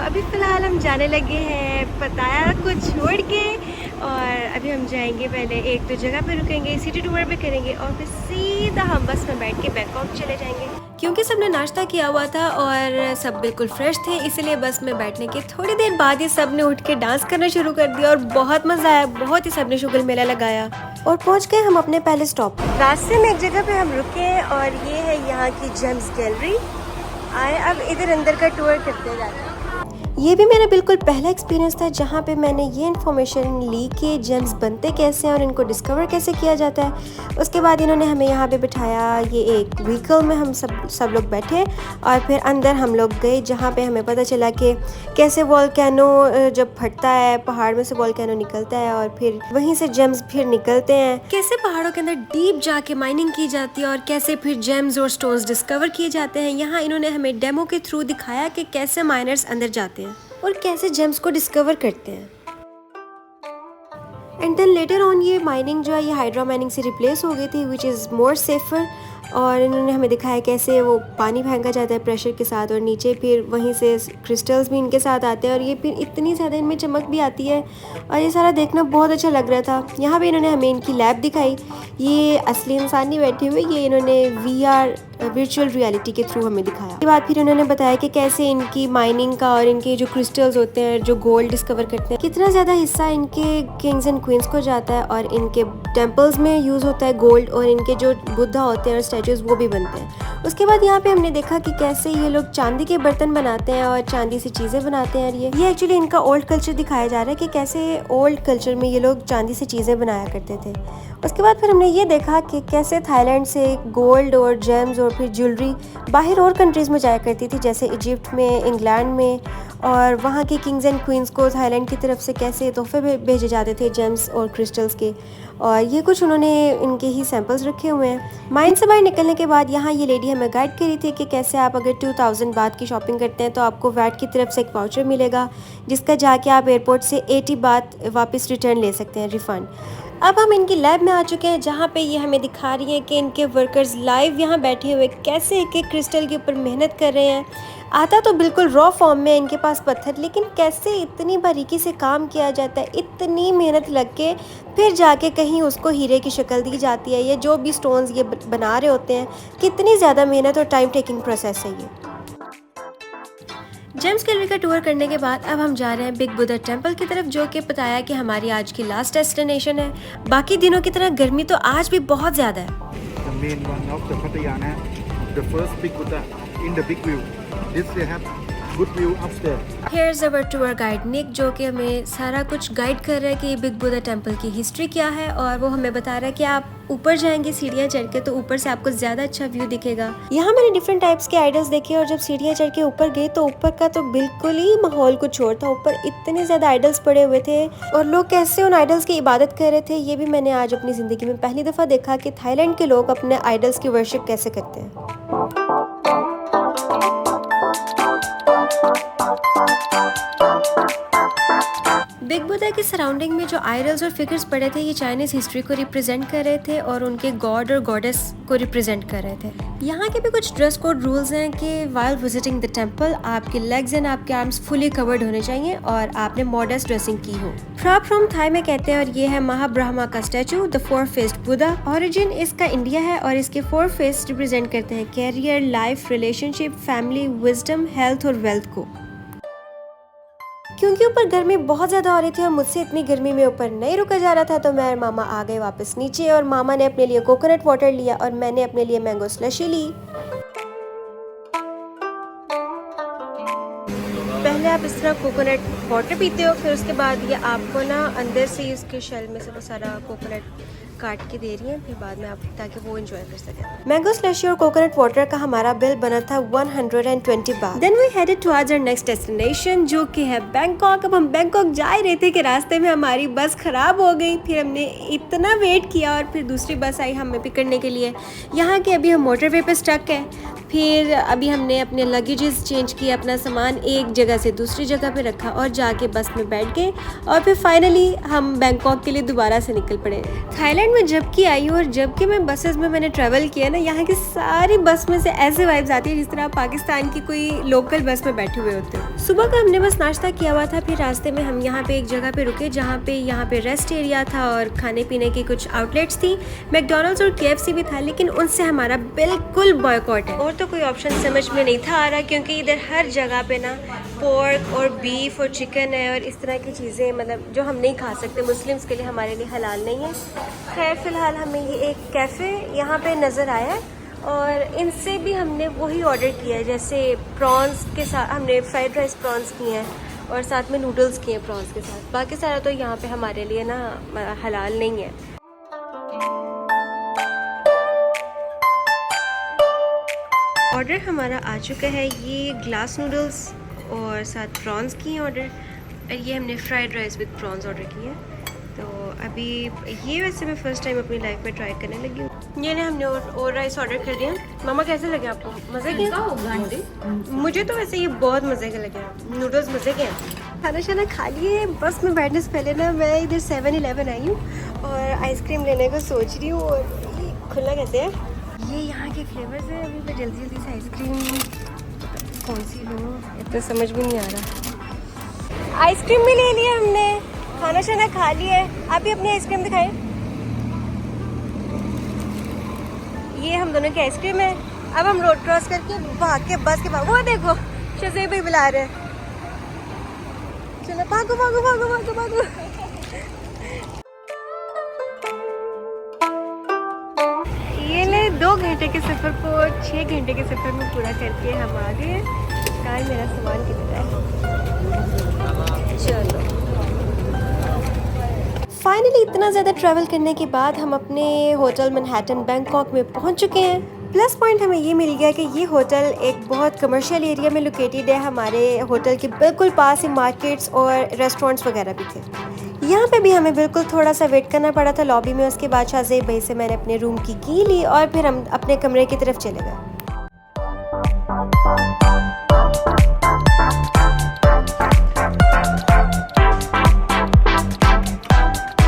अभी फ़िलहाल हम जाने लगे हैं पताया को छोड़ के, और अभी हम जाएंगे पहले एक दो जगह पे रुकेंगे, सिटी टूर भी करेंगे और फिर सीधा हम बस में बैठ के बैंकॉक चले जाएंगे। क्योंकि सबने नाश्ता किया हुआ था और सब बिल्कुल फ्रेश थे, इसलिए बस में बैठने के थोड़ी देर बाद ही सब ने उठ के डांस करना शुरू कर दिया और बहुत मज़ा आया, बहुत ही सबने शुगल मेला लगाया। और पहुंच गए हम अपने पहले स्टॉप। रास्ते में एक जगह पे हम रुके और ये है यहाँ की जेम्स गैलरी। आए अब इधर अंदर का टूर करते जाते हैं। ये भी मेरा बिल्कुल पहला एक्सपीरियंस था जहाँ पे मैंने ये इन्फॉर्मेशन ली कि जेम्स बनते कैसे हैं और इनको डिस्कवर कैसे किया जाता है। उसके बाद इन्होंने हमें यहाँ पे बिठाया, ये एक व्हीकल में हम सब लोग बैठे और फिर अंदर हम लोग गए जहाँ पे हमें पता चला कि कैसे वोल्केनो जब फटता है, पहाड़ में से वोल्केनो निकलता है और फिर वहीं से जेम्स फिर निकलते हैं, कैसे पहाड़ों के अंदर डीप जाके माइनिंग की जाती है और कैसे फिर जेम्स और स्टोन्स डिस्कवर किए जाते हैं। यहाँ इन्होंने हमें डेमो के थ्रू दिखाया कि कैसे माइनर्स अंदर जाते हैं और कैसे जेम्स को डिस्कवर करते हैं। एंड देन लेटर ऑन ये माइनिंग जो है ये हाइड्रा माइनिंग से रिप्लेस हो गई थी, विच इज़ मोर सेफर। और इन्होंने हमें दिखाया कैसे वो पानी फेंका जाता है प्रेशर के साथ और नीचे फिर वहीं से क्रिस्टल्स भी इनके साथ आते हैं और ये फिर इतनी ज़्यादा इनमें चमक भी आती है और ये सारा देखना बहुत अच्छा लग रहा था। यहाँ पे इन्होंने हमें इनकी लैब दिखाई, ये असली इंसान नहीं बैठे हुए, ये इन्होंने VR वर्चुअल रियलिटी के थ्रू हमें दिखाया। उसके बाद फिर उन्होंने बताया कि कैसे इनकी माइनिंग का और इनके जो क्रिस्टल्स होते हैं जो गोल्ड डिस्कवर करते हैं, कितना ज़्यादा हिस्सा इनके किंग्स एंड क्वींस को जाता है और इनके टेम्पल्स में यूज़ होता है गोल्ड और इनके जो बुद्धा होते हैं और स्टैचूज वो भी बनते हैं। उसके बाद यहाँ पे हमने देखा कि कैसे ये लोग चांदी के बर्तन बनाते हैं और चांदी से चीज़ें बनाते हैं। और ये एक्चुअली इनका ओल्ड कल्चर दिखाया जा रहा है कि कैसे ओल्ड कल्चर में ये लोग चांदी से चीज़ें बनाया करते थे। उसके बाद फिर हमने ये देखा कि कैसे थाईलैंड से गोल्ड और जेम्स और फिर ज्वेलरी बाहर और कंट्रीज़ में जाया करती थी, जैसे इजिप्ट में, इंग्लैंड में, और वहाँ के किंग्स एंड क्वींस को थाईलैंड की तरफ से कैसे तोहफे भेजे जाते थे जेम्स और क्रिस्टल्स के। और ये कुछ उन्होंने इनके ही सैंपल्स रखे हुए हैं। माइन से बाहर निकलने के बाद यहाँ ये लेडी हमें गाइड करी थी कि कैसे आप अगर 2000 बात की शॉपिंग करते हैं तो आपको वैट की तरफ से एक वाउचर मिलेगा जिसका जाके आप एयरपोर्ट से 80 बात वापस रिटर्न ले सकते हैं, रिफ़ंड। अब हम इनकी लैब में आ चुके हैं जहाँ पे ये हमें दिखा रही हैं कि इनके वर्कर्स लाइव यहाँ बैठे हुए कैसे एक एक क्रिस्टल के ऊपर मेहनत कर रहे हैं। आता तो बिल्कुल रॉ फॉर्म में इनके पास पत्थर, लेकिन कैसे इतनी बारीकी से काम किया जाता है, इतनी मेहनत लग के फिर जाके कहीं उसको हीरे की शक्ल दी जाती है। ये जो भी स्टोन्स ये बना रहे होते हैं, कितनी ज़्यादा मेहनत और टाइम टेकिंग प्रोसेस है ये। जेम्स गैलरी का टूर करने के बाद अब हम जा रहे हैं बिग बुद्धा टेम्पल की तरफ, जो कि बताया कि हमारी आज की लास्ट डेस्टिनेशन है। बाकी दिनों की तरह गर्मी तो आज भी बहुत ज़्यादा है। The main one of the Pattaya, the first big Buddha in the big view. This they have good view upstairs. Here's our tour guide Nick, जो कि हमें सारा कुछ गाइड कर रहा है कि बिग बुद्धा टेम्पल की हिस्ट्री क्या है, और वो हमें बता रहा है कि आप ऊपर जाएंगे सीढ़ियाँ चढ़ के तो ऊपर से आपको ज़्यादा अच्छा व्यू दिखेगा। यहाँ मैंने डिफरेंट टाइप्स के आइडल्स देखे और जब सीढ़ियाँ चढ़ के ऊपर गए तो ऊपर का तो बिल्कुल ही माहौल कुछ और था। ऊपर इतने ज़्यादा आइडल्स पड़े हुए थे और लोग कैसे उन आइडल्स की इबादत कर रहे थे, ये भी मैंने आज अपनी ज़िंदगी में पहली दफ़ा देखा कि थाईलैंड के लोग अपने आइडल्स की वर्शिप कैसे करते हैं। बिग बुद्धा की सराउंडिंग में जो आइडल्स और फिगर्स पड़े थे, ये चाइनीज हिस्ट्री को रिप्रेजेंट कर रहे थे और उनके गॉड और गॉडेस को रिप्रेजेंट कर रहे थे। यहाँ के भी कुछ ड्रेस कोड रूल्स हैं कि वाइल विजिटिंग द टेम्पल आपके लेग्स एंड आपके आर्म्स फुली कवर्ड होने चाहिए और आपने मॉडेस्ट ड्रेसिंग की हो। फ्रा फ्रॉम थाई में कहते हैं और ये है महाब्रह्मा का statue, the 4 faced Buddha. Origin इसका इंडिया है और इसके 4 फेस रिप्रेजेंट करते हैं career, life, relationship, family, wisdom, health और वेल्थ को। क्योंकि ऊपर गर्मी बहुत ज़्यादा हो रही थी और मुझसे इतनी गर्मी में ऊपर नहीं रुका जा रहा था, तो मैं और मामा आ गए वापस नीचे और मामा ने अपने लिए कोकोनट वाटर लिया और मैंने अपने लिए मैंगो स्लशी ली। पहले आप इस तरह कोकोनट वाटर पीते हो, फिर उसके बाद ये आपको ना अंदर से इसके शेल में से वो सारा कोकोनट काट के दे रही हैं, फिर बाद में आप ताकि वो एंजॉय कर सकें। मैंगो स्लशी और कोकोनट वाटर का हमारा बिल बना था 120 baht. Then we headed towards our next destination जो कि है बैंकॉक। अब हम बैंकॉक जा ही रहे थे कि रास्ते में हमारी बस खराब हो गई, फिर हमने इतना वेट किया और फिर दूसरी बस आई हमें पिक करने के लिए। यहाँ के अभी हम मोटरवे पे स्टक है, फिर अभी हमने अपने लगेजेस चेंज किए, अपना सामान एक जगह से दूसरी जगह पे रखा और जाके बस में बैठ गए और फिर फाइनली हम बैंकॉक के लिए दोबारा से निकल पड़े। थाईलैंड थाईलैंड में जब की आई हूँ और जब कि मैं बसेस में मैंने ट्रैवल किया ना, यहाँ की सारी बस में से ऐसे वाइब्स आती है जिस तरह आप पाकिस्तान की कोई लोकल बस में बैठे हुए होते हो। सुबह का हमने बस नाश्ता किया हुआ था, फिर रास्ते में हम यहाँ पे एक जगह पे रुके जहाँ पे रेस्ट एरिया था और खाने पीने की कुछ आउटलेट्स थी। मैकडोनल्ड्स और KFC भी था, लेकिन उनसे हमारा बिल्कुल बॉयकॉट है। और तो कोई ऑप्शन समझ में नहीं था आ रहा, क्योंकि इधर हर जगह पे ना पोर्क और बीफ और चिकन है और इस तरह की चीज़ें, मतलब जो हम नहीं खा सकते, मुस्लिम्स के लिए हमारे लिए हलाल नहीं है। खैर फ़िलहाल हमें ये एक कैफ़े यहाँ पे नज़र आया है और इनसे भी हमने वही ऑर्डर किया है, जैसे प्रॉन्स के साथ हमने फ्राइड राइस प्रॉन्स किए हैं और साथ में नूडल्स किए हैं प्रॉन्स के साथ। बाकी सारा तो यहाँ पे हमारे लिए ना हलाल नहीं है। ऑर्डर हमारा आ चुका है, ये ग्लास नूडल्स और साथ प्रॉन्स की हैं ऑर्डर, और ये हमने fried rice with prawns order किए हैं। तो अभी ये वैसे मैं फ़र्स्ट टाइम अपनी लाइफ में ट्राई करने लगी हूँ। ये ना हमने और राइस ऑर्डर कर दिया। मामा कैसे लगे आपको? मज़े के? मुझे तो वैसे ये बहुत मज़े के लगे हैं, नूडल्स मज़े के हैं। खाना शाना खा लिए। बस में बैठने से पहले ना मैं इधर 7-Eleven आई हूँ और आइसक्रीम लेने को सोच रही हूँ। और ये खुला कहते हैं, ये यहाँ के फ्लेवर्स हैं। अभी मैं जल्दी से आइसक्रीम कौन सी लूँ इतना समझ में नहीं आ रहा। आइसक्रीम भी ले लिया हमने, खाना शाना खा लिया। आप भी अपनी आइसक्रीम दिखाएं। ये हम दोनों की आइसक्रीम है। अब हम रोड क्रॉस करके भाग के बस के पास, वो देखो शज़ेब भाई बुला रहे हैं। चलो भागो भागो भागो भागो भागो। ये ले 2 घंटे के सफ़र को 6 घंटे के सफ़र में पूरा करके हम आ गए। कहाँ मेरा सामान कितना है? चलो फाइनली इतना ज़्यादा ट्रैवल करने के बाद हम अपने होटल मैनहट्टन बैंकॉक में पहुंच चुके हैं। प्लस पॉइंट हमें ये मिल गया कि ये होटल एक बहुत कमर्शियल एरिया में लोकेटेड है। हमारे होटल के बिल्कुल पास ही मार्केट्स और रेस्टोरेंट्स वगैरह भी थे। यहाँ पे भी हमें बिल्कुल थोड़ा सा वेट करना पड़ा था लॉबी में। उसके बाद शाहज़ेब भाई से मैंने अपने रूम की ली और फिर हम अपने कमरे की तरफ चले गए।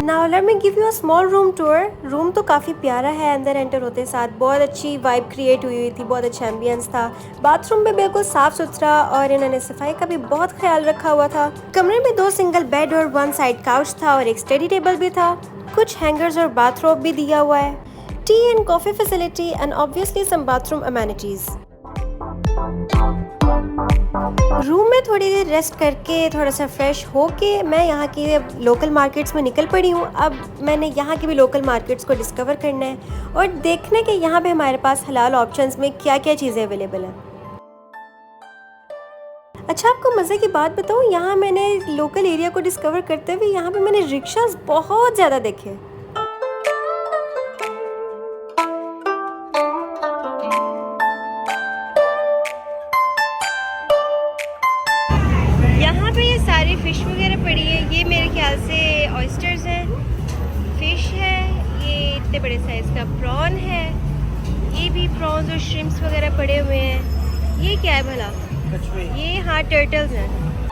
Now let me give you a small room tour. Room तो काफ़ी प्यारा है। अंदर एंटर होते साथ बहुत अच्छी वाइब क्रिएट हुई थी, बहुत अच्छा एम्बियंस था। बाथरूम भी बिल्कुल साफ़ सुथरा और इन्होंने सफाई का भी बहुत ख्याल रखा हुआ था। कमरे में 2 सिंगल बेड और 1 साइड काउच था और एक स्टडी टेबल भी था। कुछ हैंगर्स और बाथरोब भी दिया हुआ है। Tea and coffee facility and obviously some bathroom amenities. Room में थोड़ी देर रेस्ट करके थोड़ा सा फ्रेश होके मैं यहाँ की लोकल मार्केट्स में निकल पड़ी हूँ। अब मैंने यहाँ की भी लोकल मार्केट्स को डिस्कवर करना है और देखने के यहाँ पे हमारे पास हलाल ऑप्शंस में क्या क्या चीज़ें अवेलेबल हैं। अच्छा, आपको मज़े की बात बताऊँ, यहाँ मैंने लोकल एरिया को डिस्कवर करते हुए यहाँ पे मैंने रिक्शास बहुत ज़्यादा देखे। फिश वगैरह पड़ी है। ये मेरे ख्याल से ऑयस्टर्स हैं, फिश है। ये इतने बड़े साइज़ का प्रॉन है। ये भी प्रॉन्स और श्रिम्प्स वगैरह पड़े हुए हैं। ये क्या है भला? ये हाँ टर्टल्स हैं।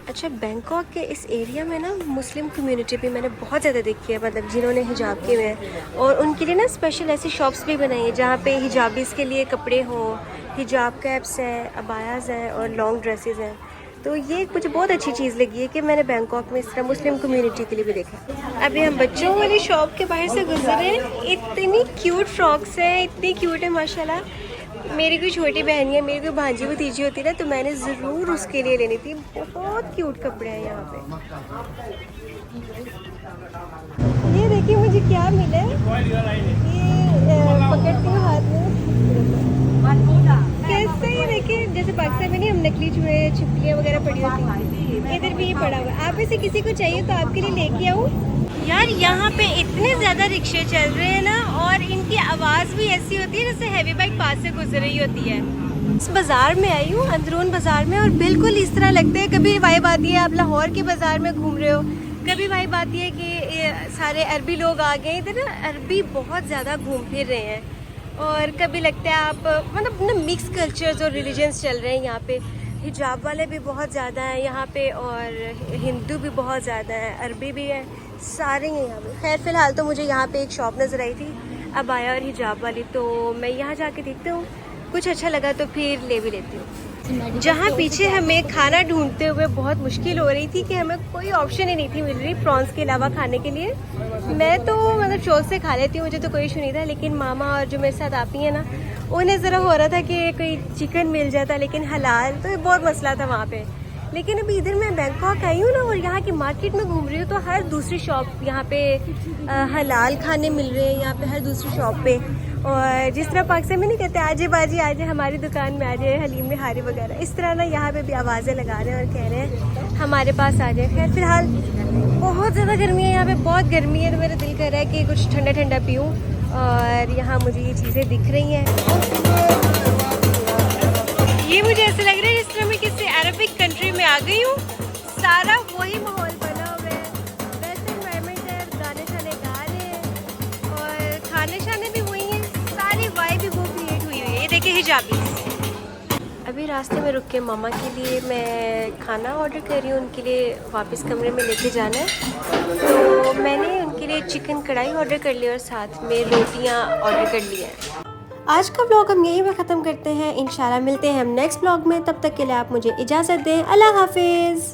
अच्छा, बैंकॉक के इस एरिया में ना मुस्लिम कम्युनिटी भी मैंने बहुत ज़्यादा देखी है, मतलब जिन्होंने हिजाब किए हुए हैं। और उनके लिए ना स्पेशल ऐसी शॉप्स भी बनाई हैं जहाँ पे हिजाबीज़ के लिए कपड़े हों, हिजाब कैप्स हैं, अबायाज़ हैं और लॉन्ग ड्रेसेस हैं। तो ये मुझे बहुत अच्छी चीज़ लगी है कि मैंने बैंकॉक में इस तरह मुस्लिम कम्युनिटी के लिए भी देखा। अभी हम बच्चों वाली शॉप के बाहर से गुजरे। इतनी क्यूट फ्रॉक्स हैं, इतनी क्यूट है माशाल्लाह। मेरी कोई छोटी बहन है, मेरी कोई भांजी भतीजी होती ना, तो मैंने ज़रूर उसके लिए लेनी थी। बहुत क्यूट कपड़े हैं यहाँ पे। ये देखिए मुझे क्या मिला है। ये पकड़ती हूँ हाथ में कैसे। ये देखिए जैसे पाकिस्तान में नहीं हम नकली चूहे छिपकलियाँ वगैरह पड़ी होती हैं, इधर भी ये पड़ा हुआ है। आप इसे किसी को चाहिए तो आपके लिए लेके आऊँ। यार यहाँ पे इतने ज़्यादा रिक्शे चल रहे हैं ना, और इनकी आवाज़ भी ऐसी होती है जैसे हैवी बाइक पास से गुजर रही होती है। इस बाज़ार में आई हूँ, अंदरून बाज़ार में, और बिल्कुल इस तरह लगता है कभी वाइब आती है आप लाहौर के बाज़ार में घूम रहे हो, कभी वाइब आती है कि सारे अरबी लोग आ गए। इधर ना अरबी बहुत ज़्यादा घूम फिर रहे हैं, और कभी लगता है आप मतलब ना मिक्स कल्चर्स और रिलीजन्स चल रहे हैं यहाँ पे। हिजाब वाले भी बहुत ज़्यादा हैं यहाँ पे और हिंदू भी बहुत ज़्यादा हैं, अरबी भी हैं, सारे हैं यहाँ पे। खैर फ़िलहाल तो मुझे यहाँ पे एक शॉप नज़र आई थी अबाया और हिजाब वाली, तो मैं यहाँ जाके देखती हूँ, कुछ अच्छा लगा तो फिर ले भी लेती हूँ। जहाँ पीछे हमें खाना ढूंढते हुए बहुत मुश्किल हो रही थी कि हमें कोई ऑप्शन ही नहीं थी मिल रही प्रॉन्स के अलावा खाने के लिए। मैं तो मतलब शौक से खा लेती हूँ, मुझे तो कोई इशू नहीं था, लेकिन मामा और जो मेरे साथ आती हैं ना, उन्हें ज़रा हो रहा था कि कोई चिकन मिल जाता लेकिन हलाल, तो ये बहुत मसला था वहाँ पे। लेकिन अभी इधर मैं बैंकॉक आई हूँ ना और यहाँ की मार्केट में घूम रही हूँ, तो हर दूसरी शॉप यहाँ पे हलाल खाने मिल रहे हैं, यहाँ पे हर दूसरी शॉप पे। और जिस तरह पाकिस्तान में नहीं कहते आजे बाजी आजे हमारी दुकान में आ जाए हलीम निहारी वगैरह, इस तरह ना यहाँ पे भी आवाज़ें लगा रहे हैं और कह रहे हैं हमारे पास आ जाए। खैर फिलहाल बहुत ज़्यादा गर्मी है यहाँ पे, बहुत गर्मी है, तो मेरा दिल कर रहा है कि कुछ ठंडा ठंडा पीऊँ और यहाँ मुझे ये चीज़ें दिख रही हैं। ये मुझे ऐसा लग रहा है जिस तरह मैं किसी अरबिक कंट्री में आ गई हूँ, सारा वही माहौल बना हुआ है, वैसे एनवायरनमेंट है, गाने शाने गा रहे हैं और खाने शाने भी वही हैं, सारी वाइब भी वो क्रिएट हुई है। ये देखिए हिजाबी। अभी रास्ते में रुक के मामा के लिए मैं खाना ऑर्डर कर रही हूँ, उनके लिए वापस कमरे में लेके जाना है, तो मैंने उनके लिए चिकन कढ़ाई ऑर्डर कर लिया और साथ में रोटियाँ ऑर्डर कर ली हैं। आज का ब्लॉग हम यहीं पे ख़त्म करते हैं, इंशाल्लाह मिलते हैं हम नेक्स्ट ब्लॉग में, तब तक के लिए आप मुझे इजाज़त दें। अल्लाह हाफिज़।